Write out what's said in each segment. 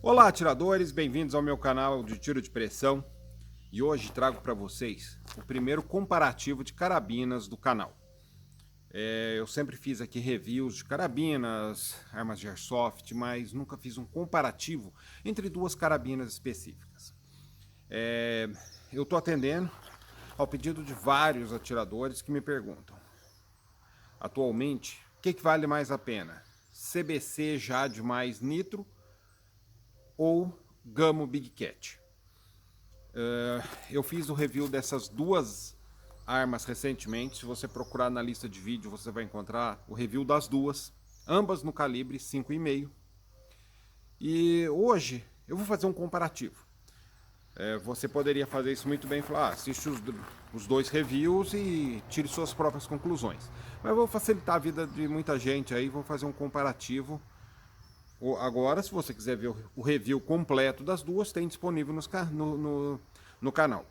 Olá, atiradores, bem-vindos ao meu canal de tiro de pressão. E hoje trago para vocês o primeiro comparativo de carabinas do canal. Eu sempre fiz aqui reviews de carabinas, armas de airsoft, mas nunca fiz um comparativo entre duas carabinas específicas. Eu estou atendendo ao pedido de vários atiradores que me perguntam: atualmente, o que vale mais a pena? CBC Jade mais Nitro ou Gamo Big Cat? Eu fiz o review dessas duas armas recentemente. Se você procurar na lista de vídeo, você vai encontrar o review das duas, ambas no calibre 5,5. E hoje eu vou fazer um comparativo. Você poderia fazer isso muito bem, falar, assiste os dois reviews e tire suas próprias conclusões. Mas eu vou facilitar a vida de muita gente aí, vou fazer um comparativo. Agora, se você quiser ver o review completo das duas, tem disponível no canal.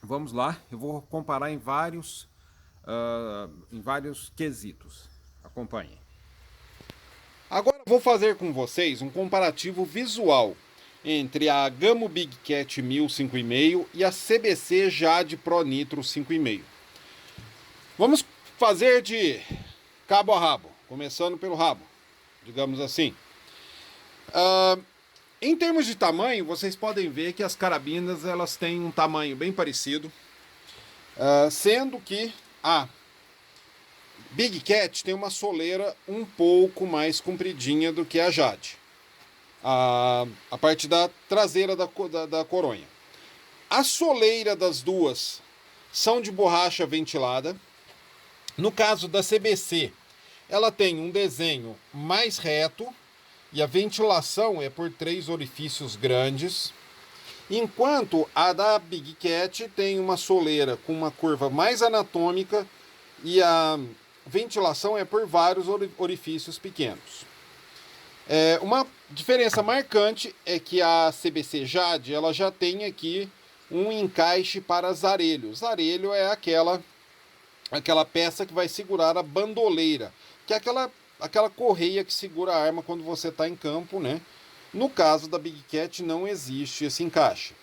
Vamos lá, eu vou comparar em vários quesitos. Acompanhem. Agora vou fazer com vocês um comparativo visual entre a Gamo Big Cat 1000 5,5 e a CBC Jade Pro Nitro 5,5. Vamos fazer de cabo a rabo, começando pelo rabo, digamos assim. Em termos de tamanho, vocês podem ver que as carabinas elas têm um tamanho bem parecido, sendo que a Big Cat tem uma soleira um pouco mais compridinha do que a Jade, a parte da traseira da coronha. A soleira das duas são de borracha ventilada. No caso da CBC, ela tem um desenho mais reto e a ventilação é por 3 orifícios grandes, enquanto a da Big Cat tem uma soleira com uma curva mais anatômica e a ventilação é por vários orifícios pequenos. Uma diferença marcante é que a CBC Jade ela já tem aqui um encaixe para zarelho. Zarelho é aquela peça que vai segurar a bandoleira, que é aquela correia que segura a arma quando você está em campo, né? No caso da Big Cat não existe esse encaixe.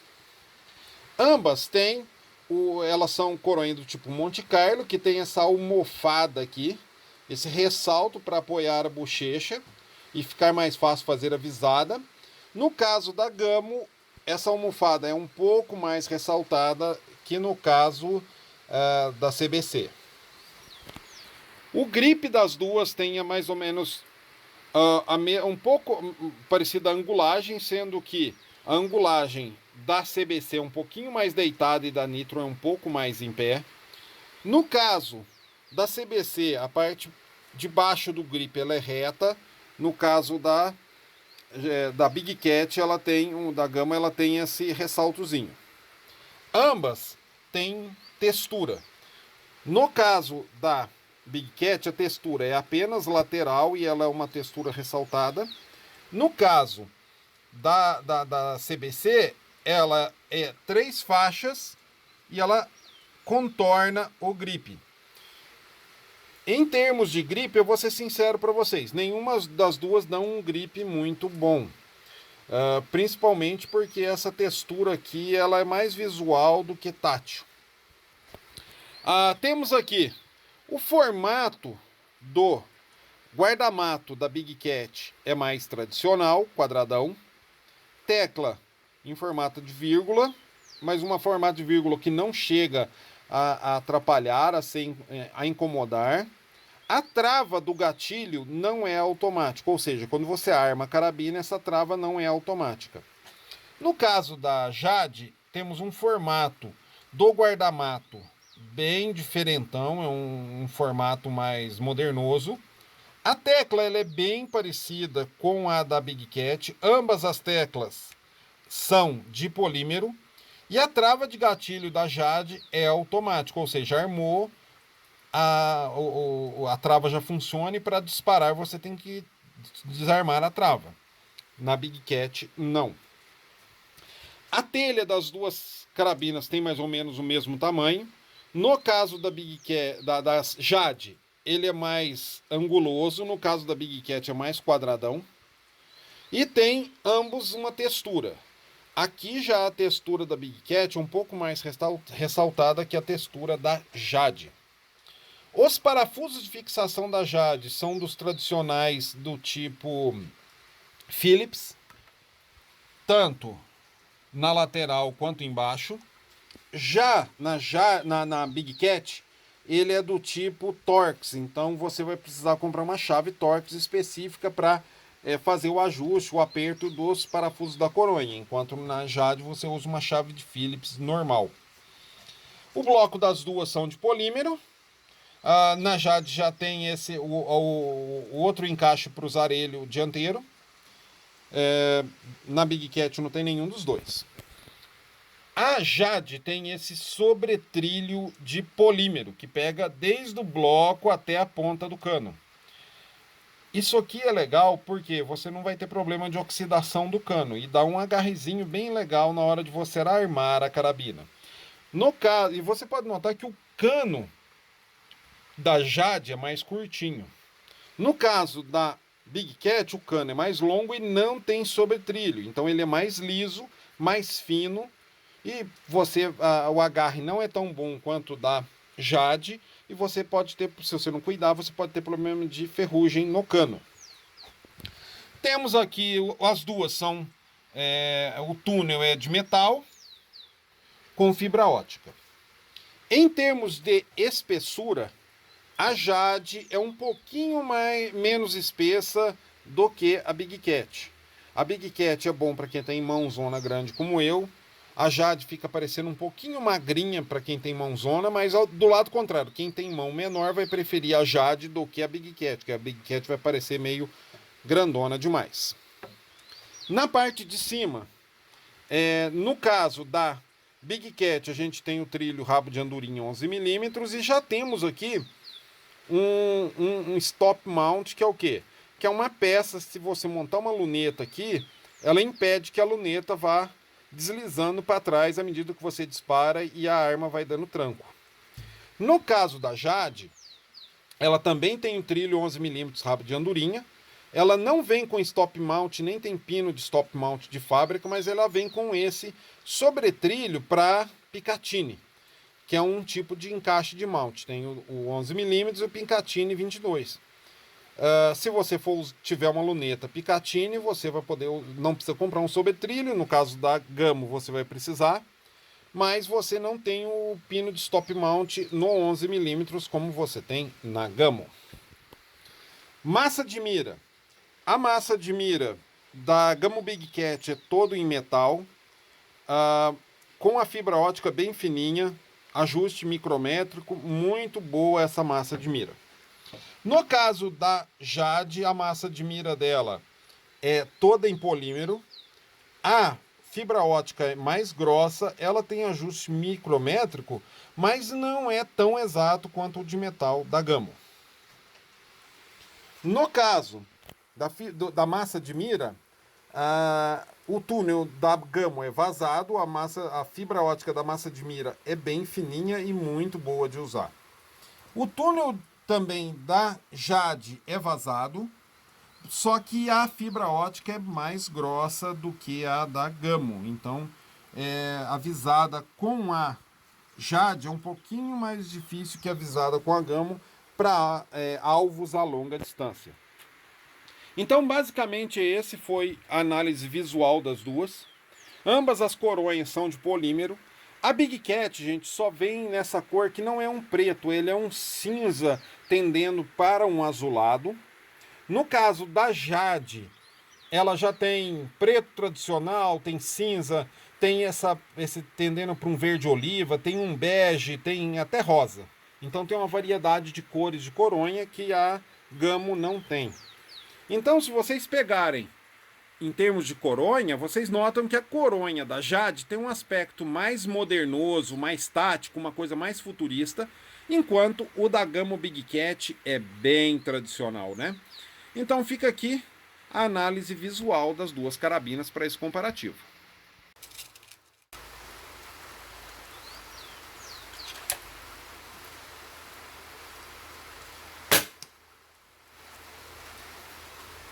Ambas têm, elas são coronha do tipo Monte Carlo, que tem essa almofada aqui, esse ressalto para apoiar a bochecha e ficar mais fácil fazer a visada. No caso da Gamo, essa almofada é um pouco mais ressaltada que no caso da CBC. O grip das duas tem mais ou menos um pouco parecida a angulagem, sendo que a angulagem da CBC é um pouquinho mais deitada e da Nitro é um pouco mais em pé. No caso da CBC, a parte de baixo do grip ela é reta. No caso da Big Cat, da Gama, ela tem esse ressaltozinho. Ambas têm textura. No caso da Big Cat, a textura é apenas lateral e ela é uma textura ressaltada. No caso da CBC, ela é 3 faixas e ela contorna o grip. Em termos de grip, eu vou ser sincero para vocês, nenhuma das duas dá um grip muito bom. Principalmente porque essa textura aqui ela é mais visual do que tátil. Temos aqui o formato do guarda-mato da Big Cat é mais tradicional, quadradão. Tecla em formato de vírgula, mas uma formato de vírgula que não chega a atrapalhar, a incomodar. A trava do gatilho não é automática, ou seja, quando você arma a carabina, essa trava não é automática. No caso da Jade, temos um formato do guarda-mato bem diferentão, é um formato mais modernoso. A tecla ela é bem parecida com a da Big Cat, ambas as teclas são de polímero. E a trava de gatilho da Jade é automática, ou seja, armou, a trava já funciona e para disparar você tem que desarmar a trava. Na Big Cat, não. A telha das duas carabinas tem mais ou menos o mesmo tamanho. No caso da Big Cat, da Jade, ele é mais anguloso. No caso da Big Cat é mais quadradão. E tem ambos uma textura. Aqui já a textura da Big Cat é um pouco mais ressaltada que a textura da Jade. Os parafusos de fixação da Jade são dos tradicionais do tipo Phillips, tanto na lateral quanto embaixo. Já na Big Cat, ele é do tipo Torx, então você vai precisar comprar uma chave Torx específica para fazer o ajuste, o aperto dos parafusos da coronha, enquanto na Jade você usa uma chave de Phillips normal. O bloco das duas são de polímero. Na Jade já tem o outro encaixe para o zarelho dianteiro. Na Big Cat não tem nenhum dos dois. A Jade tem esse sobretrilho de polímero, que pega desde o bloco até a ponta do cano. Isso aqui é legal porque você não vai ter problema de oxidação do cano e dá um agarrezinho bem legal na hora de você armar a carabina. No caso, e você pode notar que o cano da Jade é mais curtinho. No caso da Big Cat, o cano é mais longo e não tem sobretrilho, então ele é mais liso, mais fino. E o agarre não é tão bom quanto o da Jade. E você pode ter, se você não cuidar, você pode ter problema de ferrugem no cano. Temos aqui, as duas são, o túnel é de metal com fibra ótica. Em termos de espessura, a Jade é um pouquinho menos espessa do que a Big Cat. A Big Cat é bom para quem tem mãozona grande como eu. A Jade fica parecendo um pouquinho magrinha para quem tem mãozona, mas do lado contrário, quem tem mão menor vai preferir a Jade do que a Big Cat, porque a Big Cat vai parecer meio grandona demais. Na parte de cima, no caso da Big Cat, a gente tem o trilho rabo de andorinha 11 mm e já temos aqui um stop mount, que é o quê? Que é uma peça, se você montar uma luneta aqui, ela impede que a luneta vá deslizando para trás à medida que você dispara e a arma vai dando tranco. No caso da Jade, ela também tem um trilho 11 mm rabo de andorinha. Ela não vem com stop mount, nem tem pino de stop mount de fábrica, mas ela vem com esse sobretrilho para Picatinny, que é um tipo de encaixe de mount. Tem o 11 mm e o Picatinny 22. Se você tiver uma luneta Picatinny, você vai poder, não precisa comprar um sobretrilho. No caso da Gamo você vai precisar, mas você não tem o pino de stop mount no 11 mm como você tem na Gamo. Massa de mira. A massa de mira da Gamo Big Cat é todo em metal, com a fibra ótica bem fininha, ajuste micrométrico, muito boa essa massa de mira. No caso da Jade, a massa de mira dela é toda em polímero. A fibra ótica é mais grossa, ela tem ajuste micrométrico, mas não é tão exato quanto o de metal da Gamo. No caso da massa de mira, o túnel da Gamo é vazado, a fibra ótica da massa de mira é bem fininha e muito boa de usar. O túnel também da Jade é vazado, só que a fibra ótica é mais grossa do que a da Gamo. Então, a visada com a Jade é um pouquinho mais difícil que a visada com a Gamo para alvos a longa distância. Então, basicamente, esse foi a análise visual das duas. Ambas as coronhas são de polímero. A Big Cat, gente, só vem nessa cor que não é um preto, ele é um cinza tendendo para um azulado. No caso da Jade, ela já tem preto tradicional, tem cinza, tem esse tendendo para um verde oliva, tem um bege, tem até rosa. Então tem uma variedade de cores de coronha que a Gamo não tem. Então, se vocês pegarem em termos de coronha, vocês notam que a coronha da Jade tem um aspecto mais modernoso, mais tático, uma coisa mais futurista, enquanto o da Gamo Big Cat é bem tradicional, né? Então fica aqui a análise visual das duas carabinas para esse comparativo.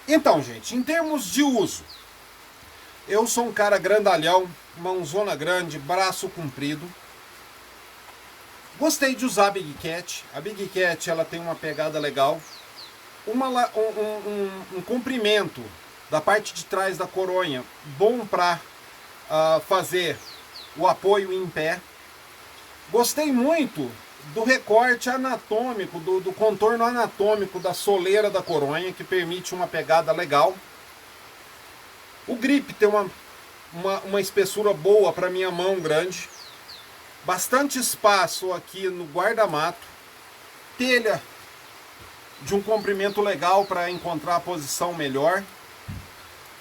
Então, gente, em termos de uso, eu sou um cara grandalhão, mãozona grande, braço comprido. Gostei de usar a Big Cat. A Big Cat ela tem uma pegada legal. Um comprimento da parte de trás da coronha bom para fazer o apoio em pé. Gostei muito do recorte anatômico, do contorno anatômico da soleira da coronha, que permite uma pegada legal. O grip tem uma espessura boa para minha mão grande. Bastante espaço aqui no guarda-mato. Telha de um comprimento legal para encontrar a posição melhor.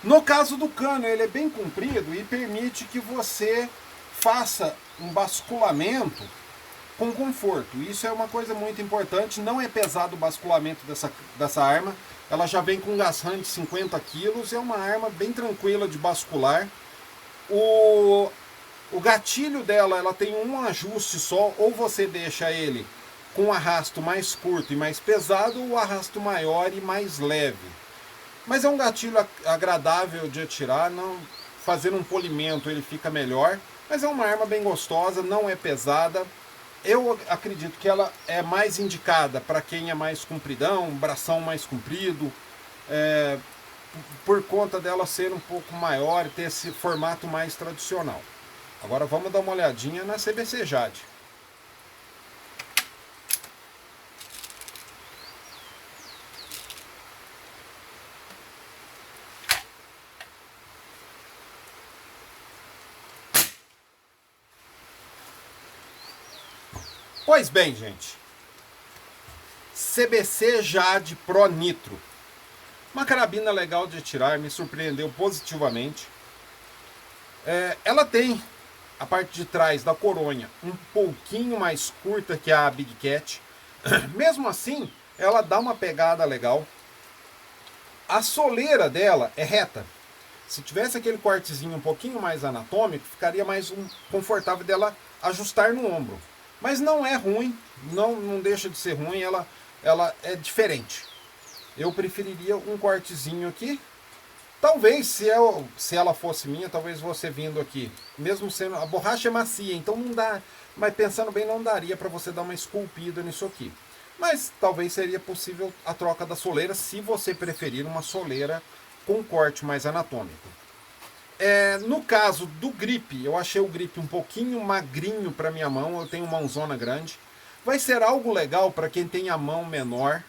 No caso do cano, ele é bem comprido e permite que você faça um basculamento com conforto. Isso é uma coisa muito importante. Não é pesado o basculamento dessa arma. Ela já vem com um gasran de 50 kg. É uma arma bem tranquila de bascular. O gatilho dela, ela tem um ajuste só. Ou você deixa ele com um arrasto mais curto e mais pesado, ou arrasto maior e mais leve. Mas é um gatilho agradável de atirar. Não, fazendo um polimento ele fica melhor. Mas é uma arma bem gostosa, não é pesada. Eu acredito que ela é mais indicada para quem é mais compridão, bração mais comprido, por conta dela ser um pouco maior e ter esse formato mais tradicional. Agora vamos dar uma olhadinha na CBC Jade. Pois bem, gente, CBC Jade Pro Nitro. Uma carabina legal de atirar, me surpreendeu positivamente. Ela tem a parte de trás da coronha um pouquinho mais curta que a Big Cat. Mesmo assim, ela dá uma pegada legal. A soleira dela é reta. Se tivesse aquele cortezinho um pouquinho mais anatômico, ficaria mais confortável dela ajustar no ombro. Mas não é ruim, não deixa de ser ruim, ela é diferente. Eu preferiria um cortezinho aqui. Talvez, se ela fosse minha, talvez você vindo aqui, mesmo sendo, a borracha é macia, então não dá, mas pensando bem, não daria para você dar uma esculpida nisso aqui. Mas talvez seria possível a troca da soleira, se você preferir uma soleira com corte mais anatômico. No caso do grip, eu achei o grip um pouquinho magrinho para minha mão, eu tenho mãozona grande. Vai ser algo legal para quem tem a mão menor.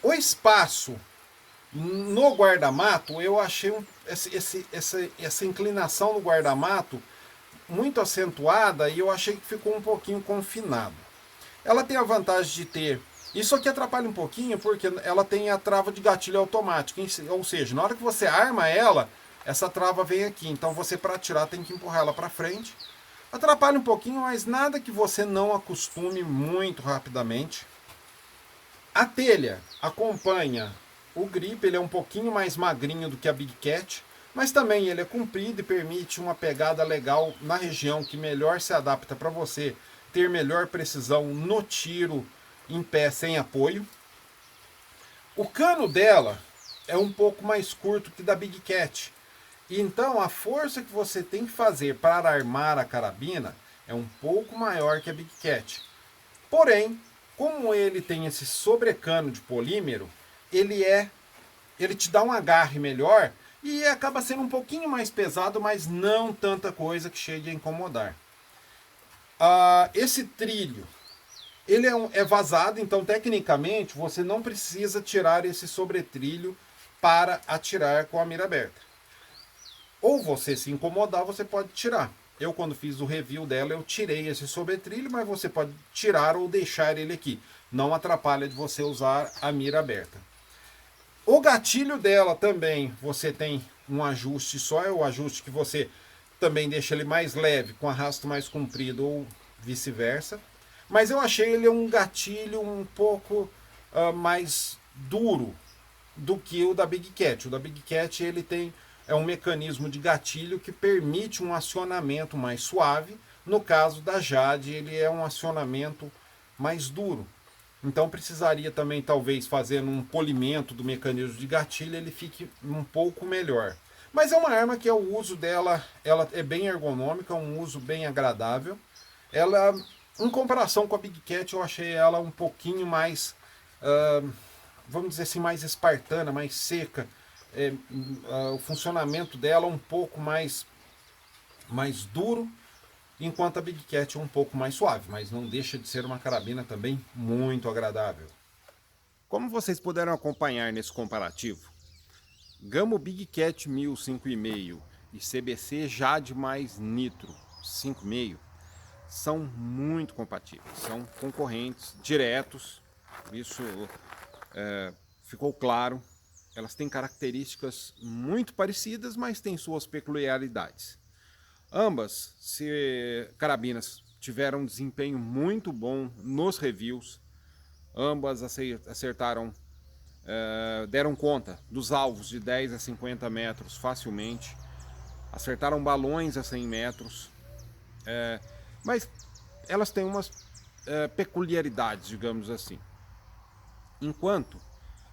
O espaço no guarda-mato, eu achei essa inclinação no guarda-mato muito acentuada e eu achei que ficou um pouquinho confinado. Ela tem a vantagem de ter... Isso aqui atrapalha um pouquinho porque ela tem a trava de gatilho automática, ou seja, na hora que você arma ela, essa trava vem aqui, então você para atirar tem que empurrar ela para frente. Atrapalha um pouquinho, mas nada que você não acostume muito rapidamente. A telha acompanha o grip, ele é um pouquinho mais magrinho do que a Big Cat, mas também ele é comprido e permite uma pegada legal na região que melhor se adapta para você ter melhor precisão no tiro em pé sem apoio. O cano dela é um pouco mais curto que da Big Cat, então a força que você tem que fazer para armar a carabina é um pouco maior que a Big Cat. Porém, como ele tem esse sobrecano de polímero, ele te dá um agarre melhor e acaba sendo um pouquinho mais pesado, mas não tanta coisa que chegue a incomodar. Esse trilho, ele é vazado, então tecnicamente você não precisa tirar esse sobretrilho para atirar com a mira aberta. Ou você se incomodar, você pode tirar. Eu, quando fiz o review dela, eu tirei esse sobretrilho, mas você pode tirar ou deixar ele aqui. Não atrapalha de você usar a mira aberta. O gatilho dela também, você tem um ajuste só, é o ajuste que você também deixa ele mais leve, com arrasto mais comprido ou vice-versa. Mas eu achei ele um gatilho um pouco mais duro do que o da Big Cat. O da Big Cat ele tem um mecanismo de gatilho que permite um acionamento mais suave. No caso da Jade, ele é um acionamento mais duro. Então precisaria também talvez fazendo um polimento do mecanismo de gatilho, ele fique um pouco melhor. Mas é uma arma que o uso dela, ela é bem ergonômica, um uso bem agradável. Ela, em comparação com a Big Cat, eu achei ela um pouquinho mais, vamos dizer assim, mais espartana, mais seca. O funcionamento dela um pouco mais duro, enquanto a Big Cat é um pouco mais suave, mas não deixa de ser uma carabina também muito agradável. Como vocês puderam acompanhar nesse comparativo, Gamo Big Cat 1000 5,5 e CBC Jade mais Nitro 5,5 são muito compatíveis, são concorrentes diretos, isso ficou claro. Elas têm características muito parecidas, mas têm suas peculiaridades. Ambas carabinas tiveram um desempenho muito bom nos reviews, ambas acertaram, deram conta dos alvos de 10 a 50 metros facilmente, acertaram balões a 100 metros, mas elas têm umas peculiaridades, digamos assim. Enquanto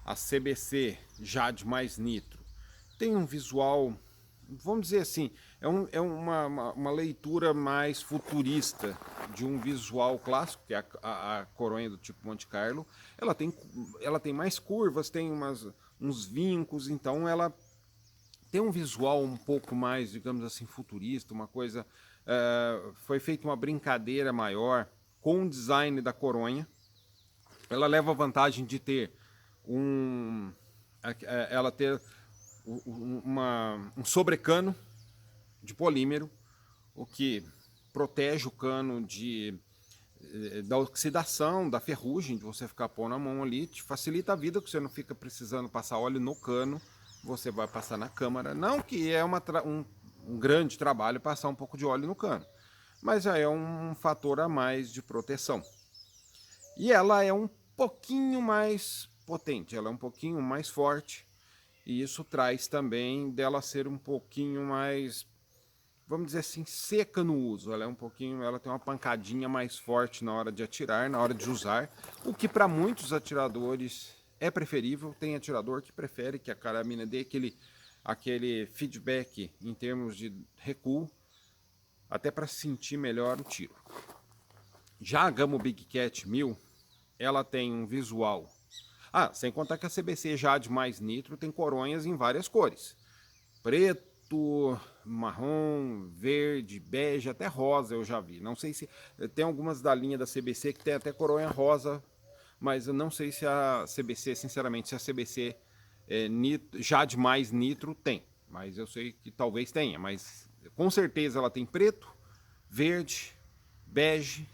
a CBC Jade mais Nitro tem um visual, vamos dizer assim, é uma leitura mais futurista de um visual clássico, que é a coronha do tipo Monte Carlo. Ela tem mais curvas, tem uns vincos, então ela tem um visual um pouco mais, digamos assim, futurista, uma coisa... foi feita uma brincadeira maior com o design da coronha. Ela leva a vantagem de ter ela ter um sobrecano de polímero, o que protege o cano da oxidação, da ferrugem, de você ficar pondo a mão ali, te facilita a vida, que você não fica precisando passar óleo no cano, você vai passar na câmara. Não que é um grande trabalho passar um pouco de óleo no cano, mas já é um fator a mais de proteção. E ela é um pouquinho mais potente, ela é um pouquinho mais forte, e isso traz também dela ser um pouquinho mais, vamos dizer assim, seca no uso. Ela tem uma pancadinha mais forte na hora de atirar, na hora de usar, o que para muitos atiradores é preferível. Tem atirador que prefere que a carabina dê aquele feedback em termos de recuo, até para sentir melhor o tiro. Já a Gamo Big Cat 1000, ela tem um visual... sem contar que a CBC Jade mais Nitro tem coronhas em várias cores. Preto, marrom, verde, bege, até rosa eu já vi. Não sei se... Tem algumas da linha da CBC que tem até coronha rosa, mas eu não sei se a CBC, sinceramente, se a CBC Jade mais Nitro tem. Mas eu sei que talvez tenha, mas com certeza ela tem preto, verde, bege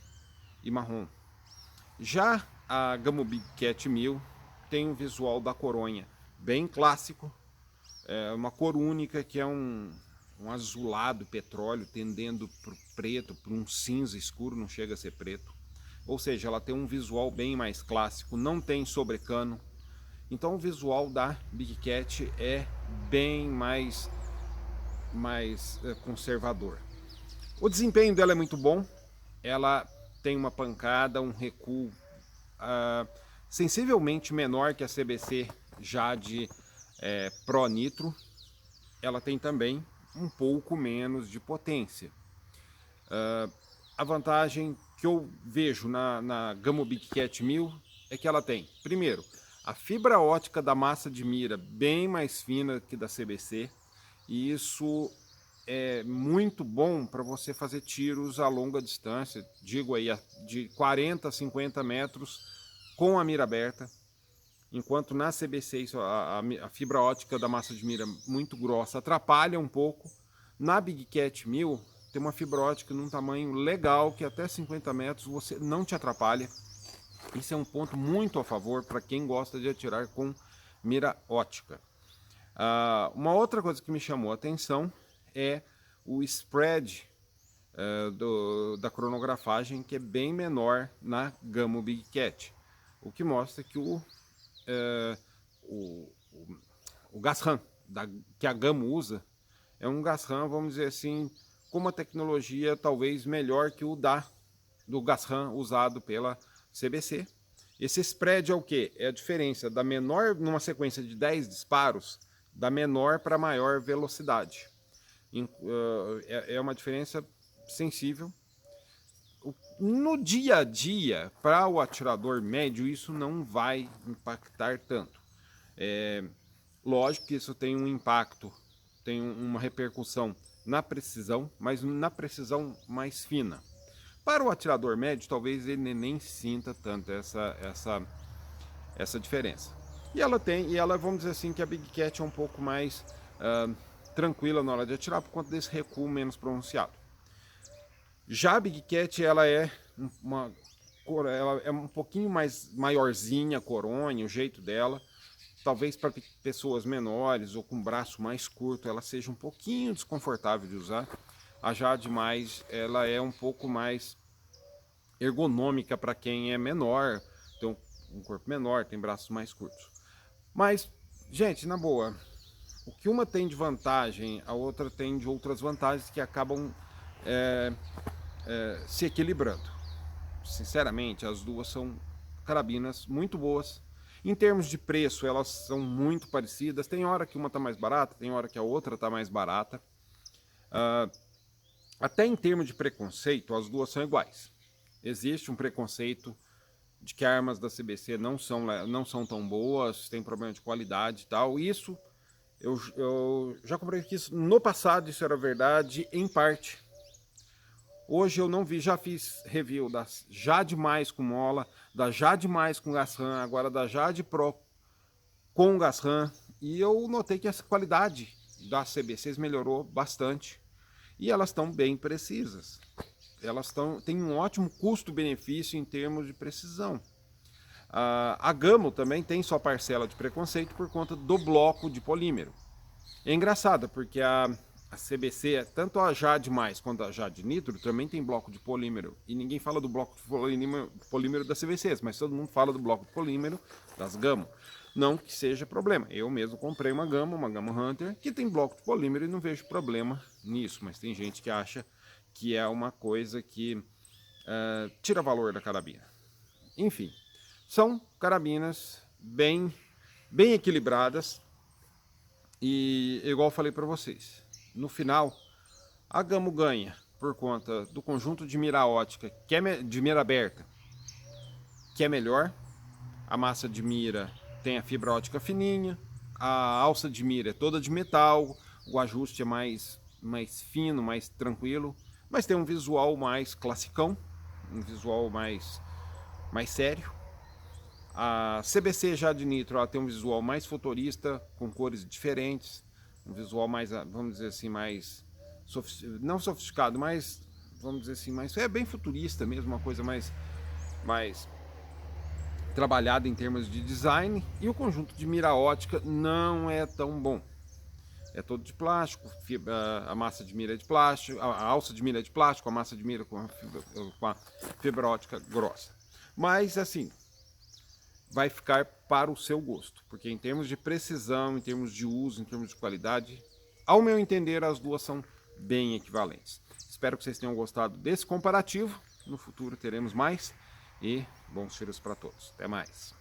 e marrom. Já a Gamo Big Cat 1000 tem um visual da coronha bem clássico, uma cor única, que é um azulado petróleo tendendo para o preto, para um cinza escuro, não chega a ser preto. Ou seja, ela tem um visual bem mais clássico, não tem sobrecano. Então o visual da Big Cat é bem mais conservador. O desempenho dela é muito bom, ela tem uma pancada, um recuo sensivelmente menor que a CBC Jade Pro Nitro. Ela tem também um pouco menos de potência. A vantagem que eu vejo na Gamo Big Cat 1000 é que ela tem, primeiro, a fibra ótica da massa de mira bem mais fina que da CBC, e isso é muito bom para você fazer tiros a longa distância, digo aí de 40 a 50 metros com a mira aberta, enquanto na CBC a fibra ótica da massa de mira muito grossa atrapalha um pouco. Na Big Cat 1000 tem uma fibra ótica num tamanho legal que até 50 metros você não te atrapalha. Isso é um ponto muito a favor para quem gosta de atirar com mira ótica. Uma outra coisa que me chamou a atenção é o spread da cronografagem, que é bem menor na Gamo Big Cat, o que mostra que o gas RAM que a Gamo usa é um gas RAM, vamos dizer assim, com uma tecnologia talvez melhor que do gas RAM usado pela CBC, Esse spread é o quê? É a diferença da menor, numa sequência de 10 disparos, da menor para maior velocidade. É uma diferença sensível. No dia a dia, para o atirador médio, isso não vai impactar tanto. Lógico que isso tem um impacto, tem uma repercussão na precisão, mas na precisão mais fina. Para o atirador médio, talvez ele nem sinta tanto essa diferença. E ela, vamos dizer assim, que a Big Cat é um pouco mais tranquila na hora de atirar por conta desse recuo menos pronunciado. Já a Big Cat, ela é um pouquinho mais maiorzinha, coronha, o jeito dela. Talvez para pessoas menores ou com braço mais curto, ela seja um pouquinho desconfortável de usar. A Jade Mais, ela é um pouco mais ergonômica para quem é menor, tem um corpo menor, tem braços mais curtos. Mas, gente, na boa, o que uma tem de vantagem, a outra tem de outras vantagens que acabam se equilibrando. Sinceramente, as duas são carabinas muito boas. Em termos de preço, elas são muito parecidas. Tem hora que uma está mais barata, tem hora que a outra está mais barata. Até em termos de preconceito, as duas são iguais. Existe um preconceito de que armas da CBC não são tão boas, tem problema de qualidade e tal. Isso, eu já comprei que isso, no passado isso era verdade, em parte. Hoje eu não vi, já fiz review da Jade Mais com mola, da Jade Mais com Gasram, agora da Jade Pro com Gasram, e eu notei que essa qualidade das CBCs melhorou bastante e elas estão bem precisas. Elas têm um ótimo custo-benefício em termos de precisão. A Gamo também tem sua parcela de preconceito por conta do bloco de polímero. É engraçado, porque a CBC, tanto a Jade Mais quanto a Jade Nitro, também tem bloco de polímero. E ninguém fala do bloco de polímero das CBCs, mas todo mundo fala do bloco de polímero das Gamo. Não que seja problema. Eu mesmo comprei uma Gamo Hunter, que tem bloco de polímero e não vejo problema nisso. Mas tem gente que acha que é uma coisa que tira valor da carabina. Enfim, são carabinas bem equilibradas. E igual eu falei para vocês, no final a Gamo ganha por conta do conjunto de mira ótica, de mira aberta, que é melhor. A massa de mira tem a fibra ótica fininha, a alça de mira é toda de metal, o ajuste é mais fino, mais tranquilo, mas tem um visual mais classicão, um visual mais sério. A CBC Jade Nitro, ela tem um visual mais futurista, com cores diferentes, um visual mais, vamos dizer assim, mais não sofisticado, mas vamos dizer assim, mais bem futurista mesmo, uma coisa mais trabalhada em termos de design. E o conjunto de mira ótica não é tão bom. É todo de plástico, a massa de mira é de plástico, a alça de mira é de plástico, a massa de mira com a fibra ótica grossa. Mas assim, vai ficar para o seu gosto, porque em termos de precisão, em termos de uso, em termos de qualidade, ao meu entender, as duas são bem equivalentes. Espero que vocês tenham gostado desse comparativo. No futuro teremos mais e bons tiros para todos. Até mais.